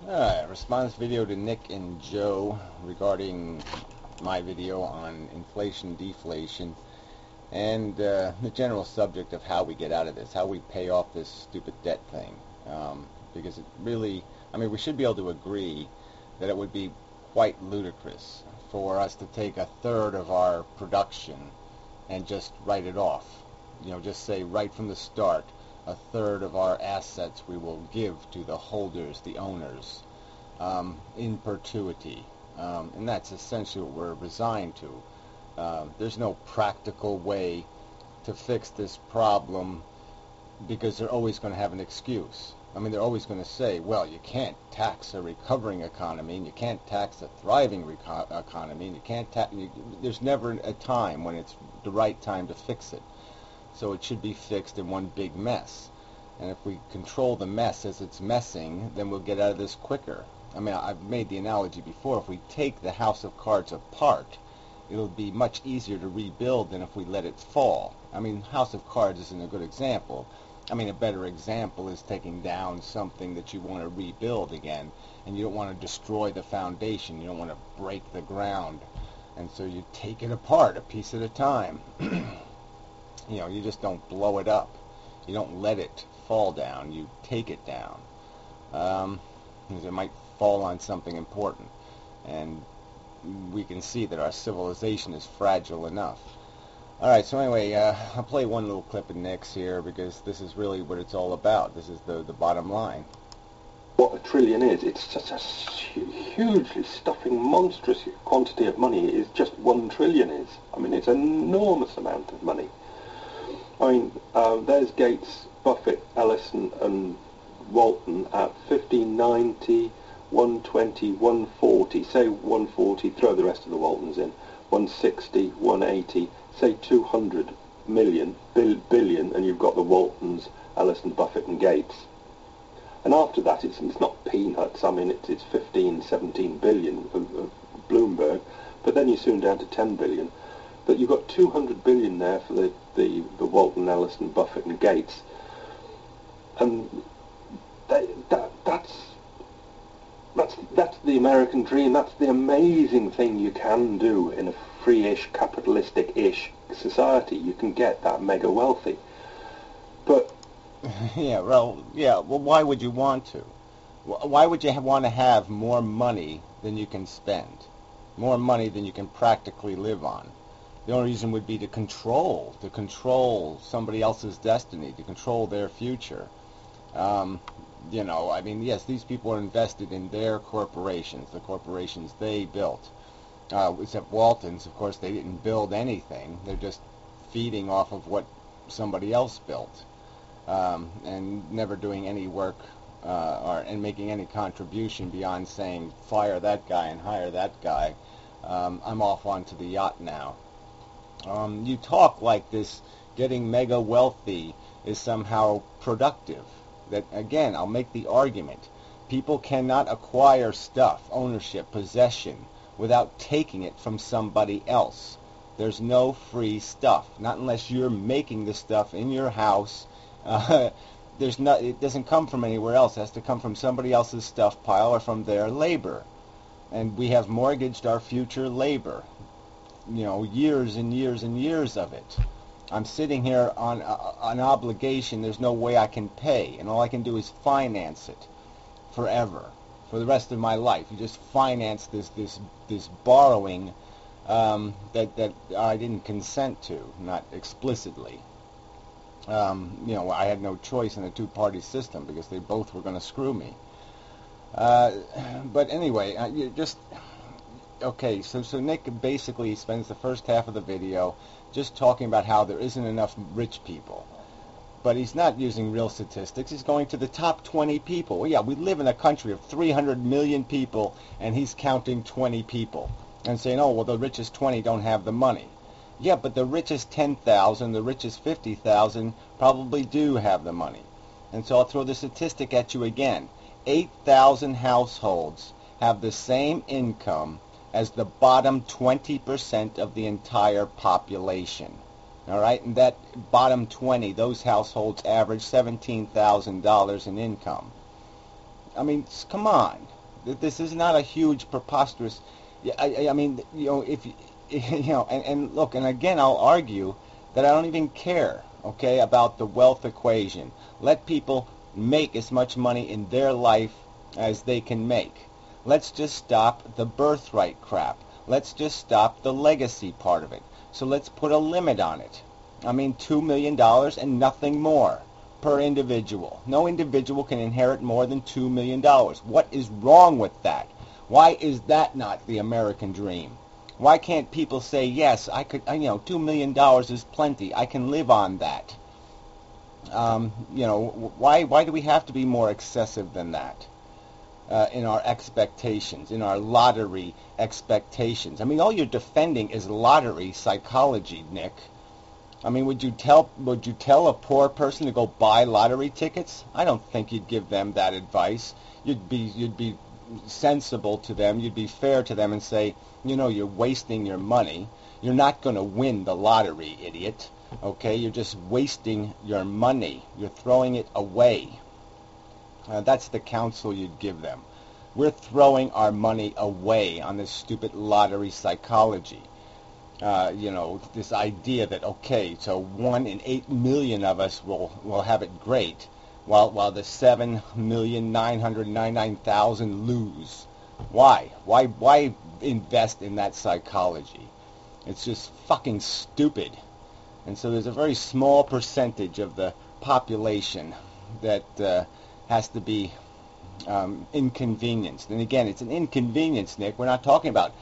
Alright, response video to Nick and Joe regarding my video on inflation, deflation, and the general subject of how we get out of this, how we pay off this stupid debt thing. Because it really, we should be able to agree that it would be quite ludicrous for us to take a third of our production and just write it off. Just say right from the start, a third of our assets we will give to the holders, the owners, in perpetuity. And that's essentially what we're resigned to. There's no practical way to fix this problem because they're always going to have an excuse. They're always going to say, well, you can't tax a recovering economy, and you can't tax a thriving economy, and you can't tax... There's never a time when it's the right time to fix it. So it should be fixed in one big mess. And if we control the mess as it's messing, then we'll get out of this quicker. I've made the analogy before. If we take the house of cards apart, it'll be much easier to rebuild than if we let it fall. House of Cards isn't a good example. A better example is taking down something that you want to rebuild again, and you don't want to destroy the foundation. You don't want to break the ground. And so you take it apart a piece at a time. You just don't blow it up. You don't let it fall down. You take it down. Because it might fall on something important. And we can see that our civilization is fragile enough. Alright, so anyway, I'll play one little clip of Nick's here because this is really what it's all about. This is the bottom line. What a trillion is, it's such a hugely stuffing, monstrous quantity of money. It is just 1 trillion is. It's an enormous amount of money. There's Gates, Buffett, Ellison and Walton at 1590, 120, 140, say 140, throw the rest of the Waltons in, 160, 180, say 200 billion, and you've got the Waltons, Ellison, Buffett and Gates. And after that, it's not peanuts. It's 15, 17 billion of Bloomberg, but then you're soon down to 10 billion. But you've got 200 billion there for the Walton, Ellison, Buffett and Gates. And that's the American dream. That's the amazing thing you can do in a free-ish, capitalistic-ish society. You can get that mega wealthy. But well, why would you want to? Why would you want to have more money than you can spend? More money than you can practically live on? The only reason would be to control somebody else's destiny, to control their future. Yes, these people are invested in their corporations, the corporations they built. Except Waltons, of course, they didn't build anything. They're just feeding off of what somebody else built, and never doing any work and making any contribution beyond saying, fire that guy and hire that guy. I'm off onto the yacht now. You talk like this getting mega wealthy is somehow productive. That, again, I'll make the argument. People cannot acquire stuff, ownership, possession, without taking it from somebody else. There's no free stuff. Not unless you're making the stuff in your house. It doesn't come from anywhere else. It has to come from somebody else's stuff pile or from their labor. And we have mortgaged our future labor. Years and years and years of it. I'm sitting here on an obligation there's no way I can pay, and all I can do is finance it forever, for the rest of my life. You just finance this borrowing that I didn't consent to, not explicitly. I had no choice in a two-party system because they both were going to screw me. But anyway, okay, so Nick basically spends the first half of the video just talking about how there isn't enough rich people. But he's not using real statistics. He's going to the top 20 people. Well, yeah, we live in a country of 300 million people, and he's counting 20 people and saying, oh, well, the richest 20 don't have the money. Yeah, but the richest 10,000, the richest 50,000 probably do have the money. And so I'll throw the statistic at you again. 8,000 households have the same income as the bottom 20% of the entire population. All right, and that bottom 20, those households average $17,000 in income. I mean, come on. This is not a huge, preposterous. I mean, if and look, and again, I'll argue that I don't even care, okay, about the wealth equation. Let people make as much money in their life as they can make. Let's just stop the birthright crap. Let's just stop the legacy part of it. So let's put a limit on it. I mean, $2 million and nothing more per individual. No individual can inherit more than $2 million. What is wrong with that? Why is that not the American dream? Why can't people say, yes, I could, $2 million is plenty. I can live on that. Why do we have to be more excessive than that in our expectations, in our lottery expectations? I mean, all you're defending is lottery psychology, Nick. I mean, would you tell a poor person to go buy lottery tickets? I don't think you'd give them that advice. You'd be sensible to them. You'd be fair to them and say, you're wasting your money. You're not going to win the lottery, idiot. Okay, you're just wasting your money. You're throwing it away. That's the counsel you'd give them. We're throwing our money away on this stupid lottery psychology. This idea that, okay, so 1 in 8 million of us will have it great, while the 7,999,000 lose. Why? Why invest in that psychology? It's just fucking stupid. And so there's a very small percentage of the population that has to be inconvenienced. And again, it's an inconvenience, Nick. We're not talking about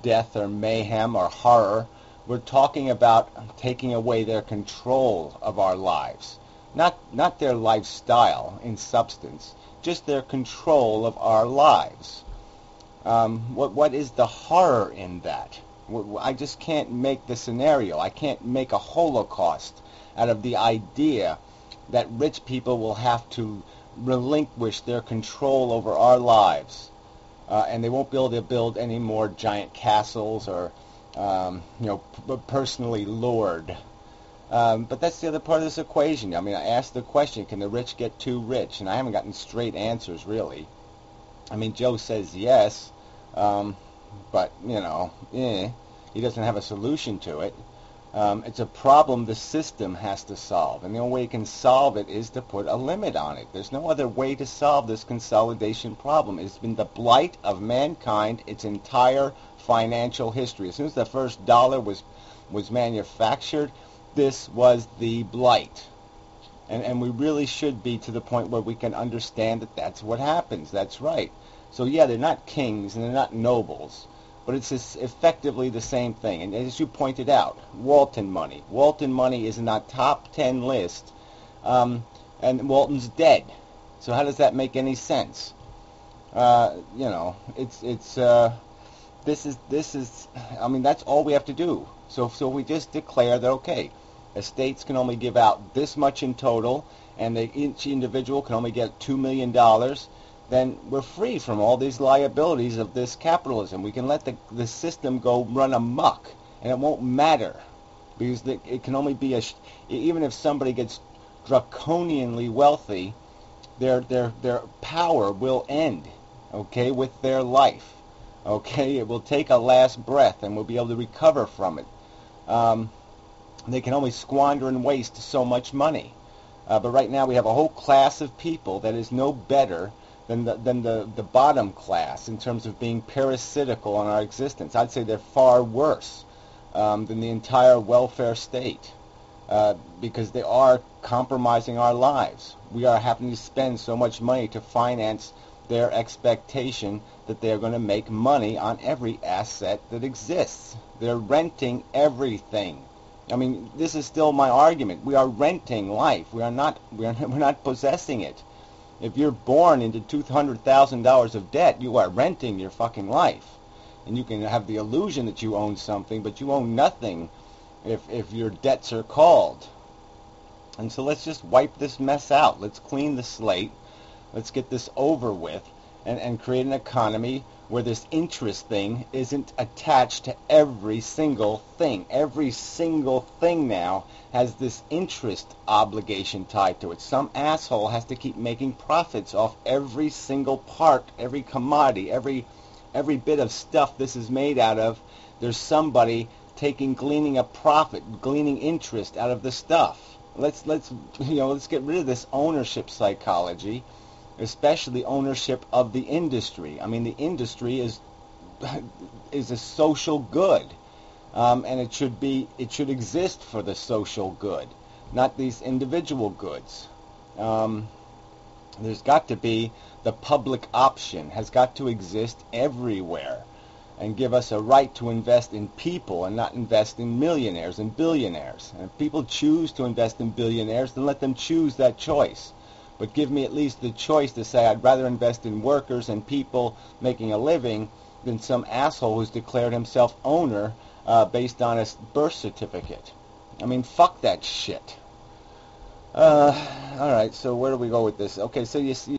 death or mayhem or horror. We're talking about taking away their control of our lives. Not their lifestyle in substance, just their control of our lives. What is the horror in that? I just can't make the scenario. I can't make a holocaust out of the idea that rich people will have to relinquish their control over our lives, and they won't be able to build any more giant castles or, personally lured. But that's the other part of this equation. I mean, I asked the question, can the rich get too rich? And I haven't gotten straight answers, really. I mean, Joe says yes, but, he doesn't have a solution to it. It's a problem the system has to solve, and the only way it can solve it is to put a limit on it. There's no other way to solve this consolidation problem. It's been the blight of mankind its entire financial history. As soon as the first dollar was manufactured, this was the blight. And we really should be to the point where we can understand that that's what happens. That's right. So yeah, they're not kings and they're not nobles, but it's effectively the same thing. And as you pointed out, Walton money. Walton money is in that top 10 list, and Walton's dead. So how does that make any sense? This is. I mean, that's all we have to do. So we just declare that, okay, estates can only give out this much in total, and each individual can only get $2 million. Then we're free from all these liabilities of this capitalism. We can let the system go run amok, and it won't matter, because it can only be even if somebody gets draconianly wealthy, their power will end, okay, with their life. Okay, it will take a last breath, and we'll be able to recover from it. They can only squander and waste so much money. But right now we have a whole class of people that is no better than the bottom class in terms of being parasitical on our existence. I'd say they're far worse than the entire welfare state, because they are compromising our lives. We are having to spend so much money to finance their expectation that they're going to make money on every asset that exists. They're renting everything. I mean, this is still my argument. We are renting life. We're not possessing it. If you're born into $200,000 of debt, you are renting your fucking life. And you can have the illusion that you own something, but you own nothing if your debts are called. And so let's just wipe this mess out. Let's clean the slate. Let's get this over with. and create an economy where this interest thing isn't attached to every single thing. Every single thing now has this interest obligation tied to it. Some asshole has to keep making profits off every single part, every commodity, every bit of stuff this is made out of. There's somebody gleaning a profit, gleaning interest out of the stuff. Let's get rid of this ownership psychology, especially ownership of the industry. I mean, the industry is a social good, and it should exist for the social good, not these individual goods. There's got to be the public option has got to exist everywhere, and give us a right to invest in people and not invest in millionaires and billionaires. And if people choose to invest in billionaires, then let them choose that choice. But give me at least the choice to say I'd rather invest in workers and people making a living than some asshole who's declared himself owner based on a birth certificate. I mean, fuck that shit. All right, so where do we go with this? Okay, so you see.